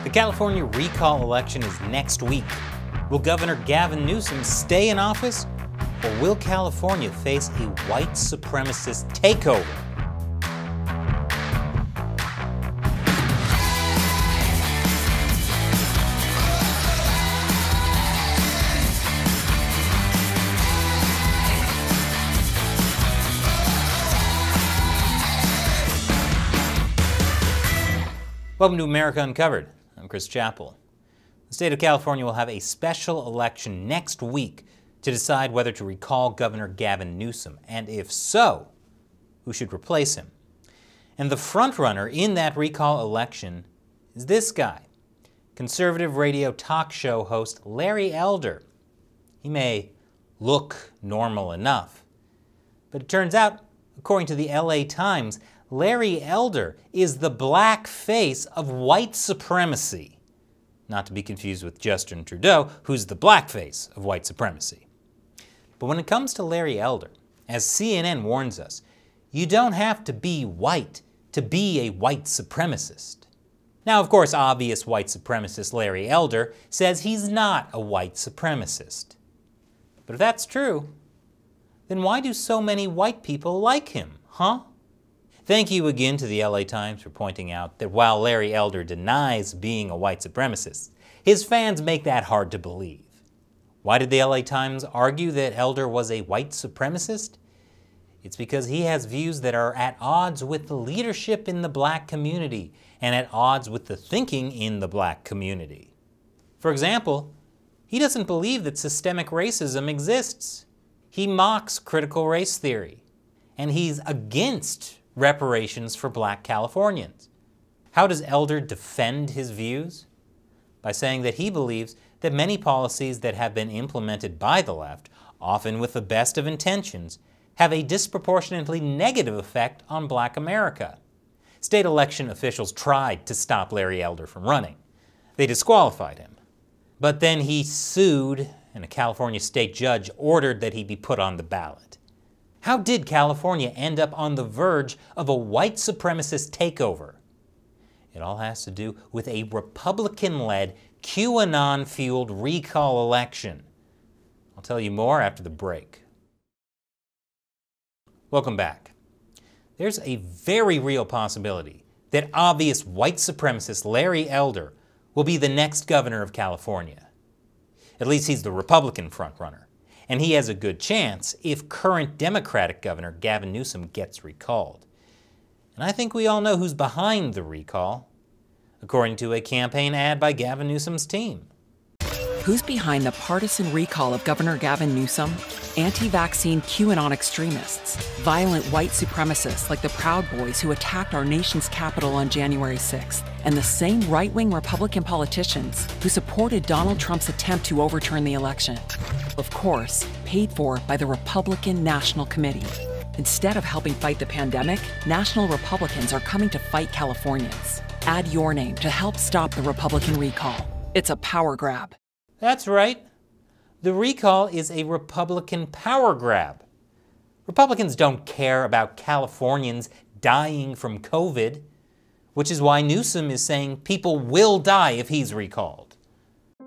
The California recall election is next week. Will Governor Gavin Newsom stay in office, or will California face a white supremacist takeover? Welcome to America Uncovered. I'm Chris Chappell. The state of California will have a special election next week to decide whether to recall Governor Gavin Newsom, and if so, who should replace him. And the frontrunner in that recall election is this guy, conservative radio talk show host Larry Elder. He may look normal enough, but it turns out, according to the LA Times, Larry Elder is the black face of white supremacy. Not to be confused with Justin Trudeau, who's the black face of white supremacy. But when it comes to Larry Elder, as CNN warns us, you don't have to be white to be a white supremacist. Now, of course, obvious white supremacist Larry Elder says he's not a white supremacist. But if that's true, then why do so many white people like him, huh? Thank you again to the LA Times for pointing out that while Larry Elder denies being a white supremacist, his fans make that hard to believe. Why did the LA Times argue that Elder was a white supremacist? It's because he has views that are at odds with the leadership in the black community and at odds with the thinking in the black community. For example, he doesn't believe that systemic racism exists. He mocks critical race theory, and he's against reparations for black Californians. How does Elder defend his views? By saying that he believes that many policies that have been implemented by the left, often with the best of intentions, have a disproportionately negative effect on black America. State election officials tried to stop Larry Elder from running. They disqualified him. But then he sued, and a California state judge ordered that he be put on the ballot. How did California end up on the verge of a white supremacist takeover? It all has to do with a Republican-led, QAnon-fueled recall election. I'll tell you more after the break. Welcome back. There's a very real possibility that obvious white supremacist Larry Elder will be the next governor of California. At least he's the Republican frontrunner. And he has a good chance if current Democratic Governor Gavin Newsom gets recalled. And I think we all know who's behind the recall, according to a campaign ad by Gavin Newsom's team. Who's behind the partisan recall of Governor Gavin Newsom? Anti-vaccine QAnon extremists, violent white supremacists like the Proud Boys who attacked our nation's capital on January 6th, and the same right-wing Republican politicians who supported Donald Trump's attempt to overturn the election. Of course, paid for by the Republican National Committee. Instead of helping fight the pandemic, National Republicans are coming to fight Californians. Add your name to help stop the Republican recall. It's a power grab. That's right. The recall is a Republican power grab. Republicans don't care about Californians dying from COVID, which is why Newsom is saying people will die if he's recalled.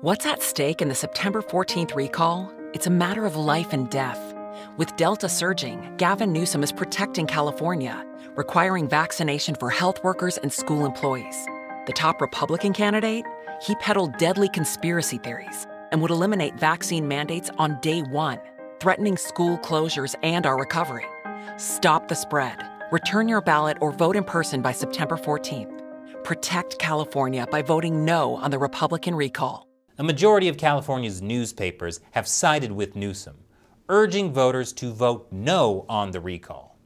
What's at stake in the September 14th recall? It's a matter of life and death. With Delta surging, Gavin Newsom is protecting California, requiring vaccination for health workers and school employees. The top Republican candidate? He peddled deadly conspiracy theories and would eliminate vaccine mandates on day one, threatening school closures and our recovery. Stop the spread. Return your ballot or vote in person by September 14th. Protect California by voting no on the Republican recall. A majority of California's newspapers have sided with Newsom, urging voters to vote no on the recall.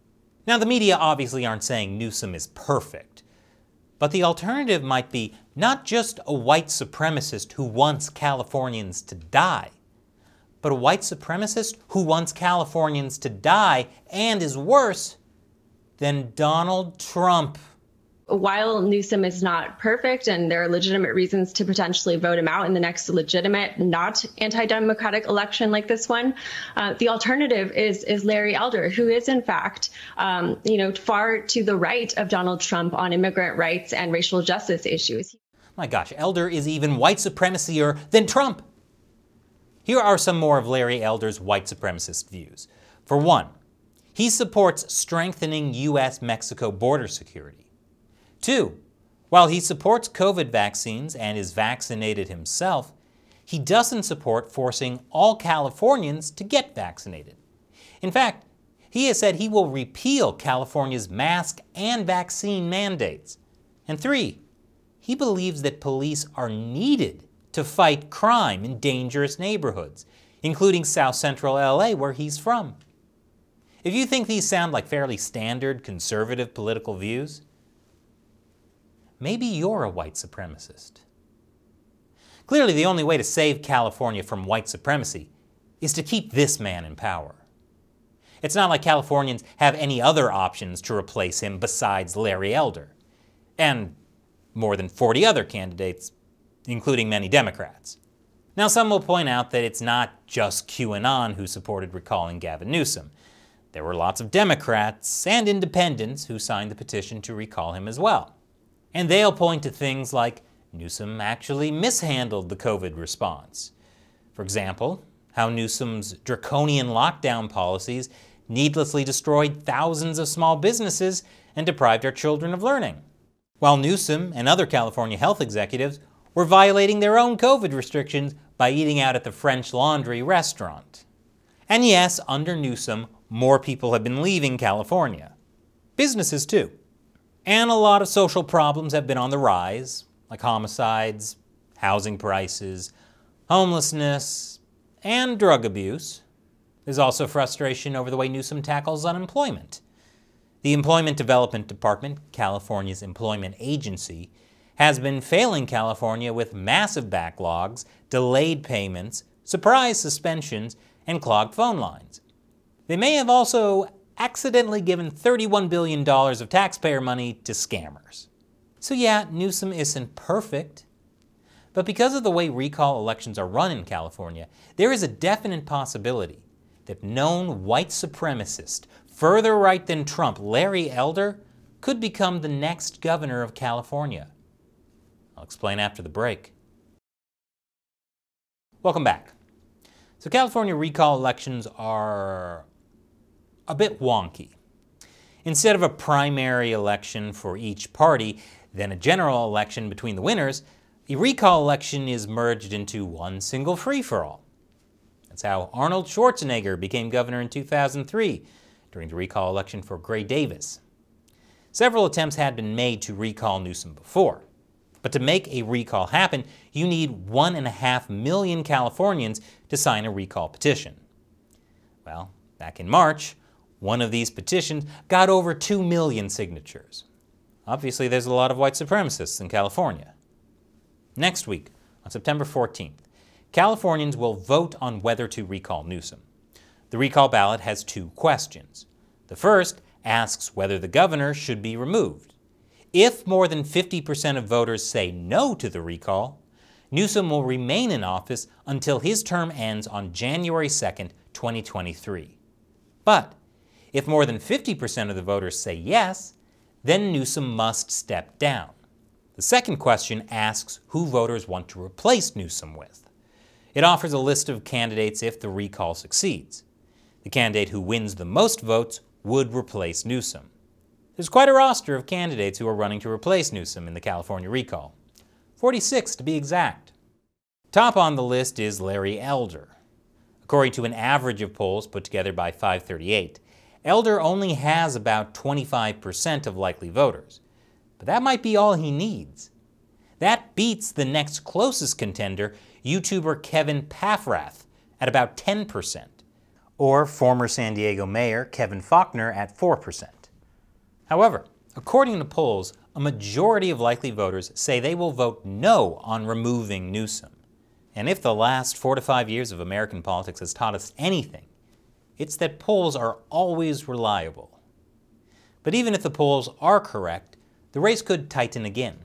Now, the media obviously aren't saying Newsom is perfect, but the alternative might be not just a white supremacist who wants Californians to die, but a white supremacist who wants Californians to die and is worse than Donald Trump. While Newsom is not perfect and there are legitimate reasons to potentially vote him out in the next legitimate, not anti-democratic election like this one, the alternative is Larry Elder, who is in fact, far to the right of Donald Trump on immigrant rights and racial justice issues. My gosh, Elder is even white supremacier than Trump. Here are some more of Larry Elder's white supremacist views. For one, he supports strengthening U.S.-Mexico border security. 2, while he supports COVID vaccines and is vaccinated himself, he doesn't support forcing all Californians to get vaccinated. In fact, he has said he will repeal California's mask and vaccine mandates. And 3, he believes that police are needed to fight crime in dangerous neighborhoods, including South Central LA, where he's from. If you think these sound like fairly standard conservative political views, maybe you're a white supremacist. Clearly, the only way to save California from white supremacy is to keep this man in power. It's not like Californians have any other options to replace him besides Larry Elder, and more than 40 other candidates, including many Democrats. Now, some will point out that it's not just QAnon who supported recalling Gavin Newsom. There were lots of Democrats and independents who signed the petition to recall him as well. And they'll point to things like Newsom actually mishandled the COVID response. For example, how Newsom's draconian lockdown policies needlessly destroyed thousands of small businesses and deprived our children of learning, while Newsom and other California health executives were violating their own COVID restrictions by eating out at the French Laundry restaurant. And yes, under Newsom, more people have been leaving California. Businesses too. And a lot of social problems have been on the rise, like homicides, housing prices, homelessness, and drug abuse. There's also frustration over the way Newsom tackles unemployment. The Employment Development Department, California's employment agency, has been failing California with massive backlogs, delayed payments, surprise suspensions, and clogged phone lines. They may have also accidentally given $31 billion of taxpayer money to scammers. So yeah, Newsom isn't perfect. But because of the way recall elections are run in California, there is a definite possibility that known white supremacist, further right than Trump, Larry Elder, could become the next governor of California. I'll explain after the break. Welcome back. So California recall elections are a bit wonky. Instead of a primary election for each party, then a general election between the winners, a recall election is merged into one single free-for-all. That's how Arnold Schwarzenegger became governor in 2003 during the recall election for Gray Davis. Several attempts had been made to recall Newsom before, but to make a recall happen, you need 1.5 million Californians to sign a recall petition. Well, back in March, one of these petitions got over 2 million signatures. Obviously, there's a lot of white supremacists in California. Next week, on September 14th, Californians will vote on whether to recall Newsom. The recall ballot has 2 questions. The first asks whether the governor should be removed. If more than 50% of voters say no to the recall, Newsom will remain in office until his term ends on January 2nd, 2023. But if more than 50% of the voters say yes, then Newsom must step down. The second question asks who voters want to replace Newsom with. It offers a list of candidates if the recall succeeds. The candidate who wins the most votes would replace Newsom. There's quite a roster of candidates who are running to replace Newsom in the California recall. 46 to be exact. Top on the list is Larry Elder. According to an average of polls put together by 538, Elder only has about 25% of likely voters. But that might be all he needs. That beats the next closest contender, YouTuber Kevin Paffrath, at about 10%, or former San Diego Mayor Kevin Faulconer at 4%. However, according to polls, a majority of likely voters say they will vote no on removing Newsom. And if the last 4 to 5 years of American politics has taught us anything, it's that polls are always reliable. But even if the polls are correct, the race could tighten again.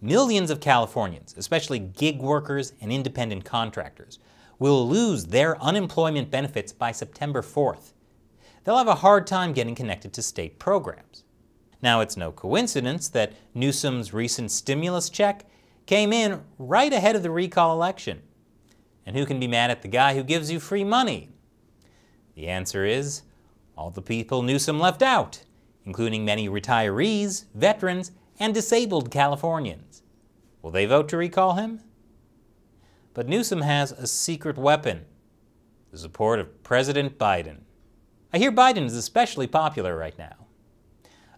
Millions of Californians, especially gig workers and independent contractors, will lose their unemployment benefits by September 4th. They'll have a hard time getting connected to state programs. Now, it's no coincidence that Newsom's recent stimulus check came in right ahead of the recall election. And who can be mad at the guy who gives you free money? The answer is all the people Newsom left out, including many retirees, veterans, and disabled Californians. Will they vote to recall him? But Newsom has a secret weapon, the support of President Biden. I hear Biden is especially popular right now.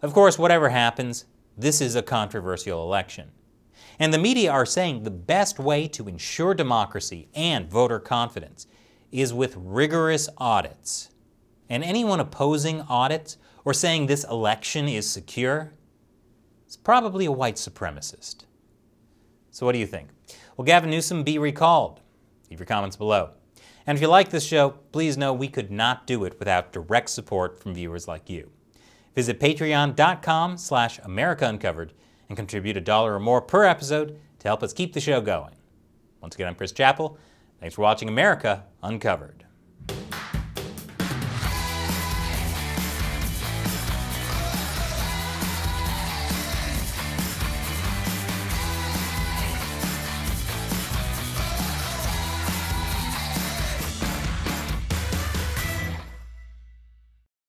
Of course, whatever happens, this is a controversial election. And the media are saying the best way to ensure democracy and voter confidence is with rigorous audits. And anyone opposing audits or saying this election is secure is probably a white supremacist. So what do you think? Will Gavin Newsom be recalled? Leave your comments below. And if you like this show, please know we could not do it without direct support from viewers like you. Visit patreon.com/AmericaUncovered and contribute $1 or more per episode to help us keep the show going. Once again, I'm Chris Chappell. Thanks for watching America Uncovered.